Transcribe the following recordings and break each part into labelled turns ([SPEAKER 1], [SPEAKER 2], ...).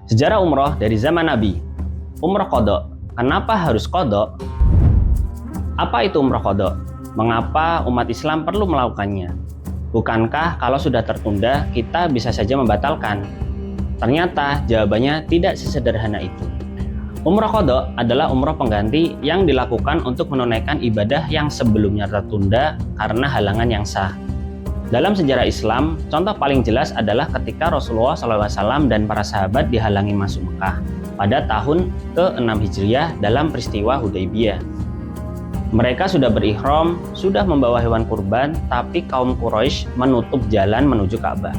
[SPEAKER 1] Sejarah umroh dari zaman Nabi. Umroh qadha. Kenapa harus qadha? Apa itu umroh qadha? Mengapa umat Islam perlu melakukannya? Bukankah kalau sudah tertunda, kita bisa saja membatalkan? Ternyata jawabannya tidak sesederhana itu. Umroh qadha adalah umroh pengganti yang dilakukan untuk menunaikan ibadah yang sebelumnya tertunda karena halangan yang sah. Dalam sejarah Islam, contoh paling jelas adalah ketika Rasulullah SAW dan para sahabat dihalangi masuk Mekah pada tahun ke-6 Hijriah dalam peristiwa Hudaybiyah. Mereka sudah berihram, sudah membawa hewan kurban, tapi kaum Quraisy menutup jalan menuju Ka'bah.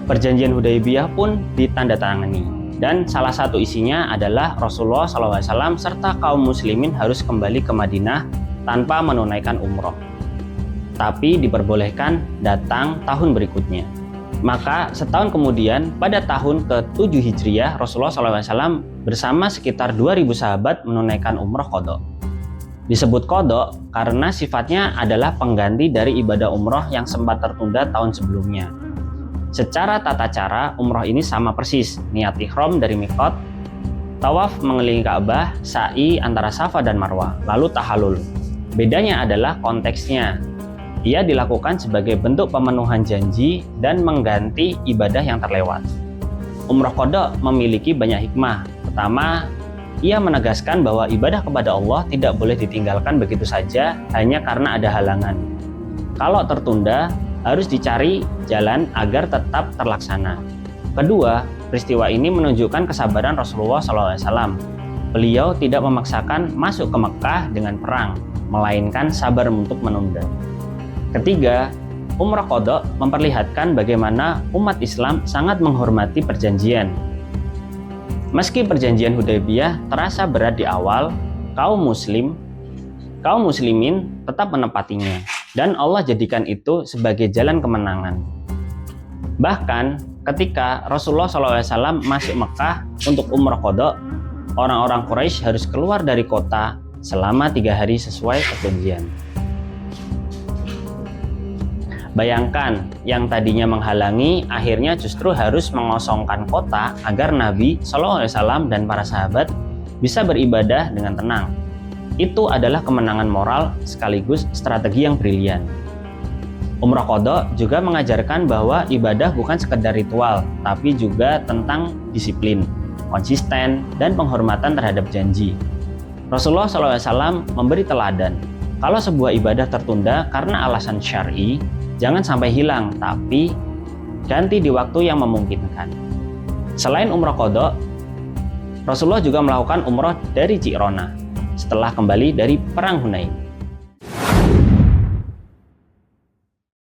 [SPEAKER 1] Perjanjian Hudaybiyah pun ditandatangani, dan salah satu isinya adalah Rasulullah SAW serta kaum muslimin harus kembali ke Madinah tanpa menunaikan umroh, tapi diperbolehkan datang tahun berikutnya. Maka setahun kemudian pada tahun ke-7 Hijriah Rasulullah SAW bersama sekitar 2000 sahabat menunaikan umroh qadha. Disebut qadha karena sifatnya adalah pengganti dari ibadah umroh yang sempat tertunda tahun sebelumnya. Secara tata cara umroh ini sama persis, niat ihram dari miqat, tawaf mengelilingi Ka'bah, sa'i antara Safa dan Marwah, lalu tahallul. Bedanya adalah konteksnya. Ia dilakukan sebagai bentuk pemenuhan janji dan mengganti ibadah yang terlewat. Umroh qadha memiliki banyak hikmah. Pertama, ia menegaskan bahwa ibadah kepada Allah tidak boleh ditinggalkan begitu saja hanya karena ada halangan. Kalau tertunda, harus dicari jalan agar tetap terlaksana. Kedua, peristiwa ini menunjukkan kesabaran Rasulullah SAW. Beliau tidak memaksakan masuk ke Mekah dengan perang, melainkan sabar untuk menunda. Ketiga, umroh qadha memperlihatkan bagaimana umat Islam sangat menghormati perjanjian. Meski perjanjian Hudaybiyah terasa berat di awal, kaum muslimin tetap menepatinya, dan Allah jadikan itu sebagai jalan kemenangan. Bahkan ketika Rasulullah SAW masuk Mekah untuk umroh qadha, orang-orang Quraisy harus keluar dari kota selama 3 hari sesuai perjanjian. Bayangkan, yang tadinya menghalangi akhirnya justru harus mengosongkan kota agar Nabi SAW dan para sahabat bisa beribadah dengan tenang. Itu adalah kemenangan moral sekaligus strategi yang brilian. Umroh qadha juga mengajarkan bahwa ibadah bukan sekedar ritual, tapi juga tentang disiplin, konsisten, dan penghormatan terhadap janji. Rasulullah SAW memberi teladan. Kalau sebuah ibadah tertunda karena alasan syar'i, jangan sampai hilang, tapi ganti di waktu yang memungkinkan. Selain umroh qadha, Rasulullah juga melakukan umroh dari Ji'rana setelah kembali dari Perang Hunain.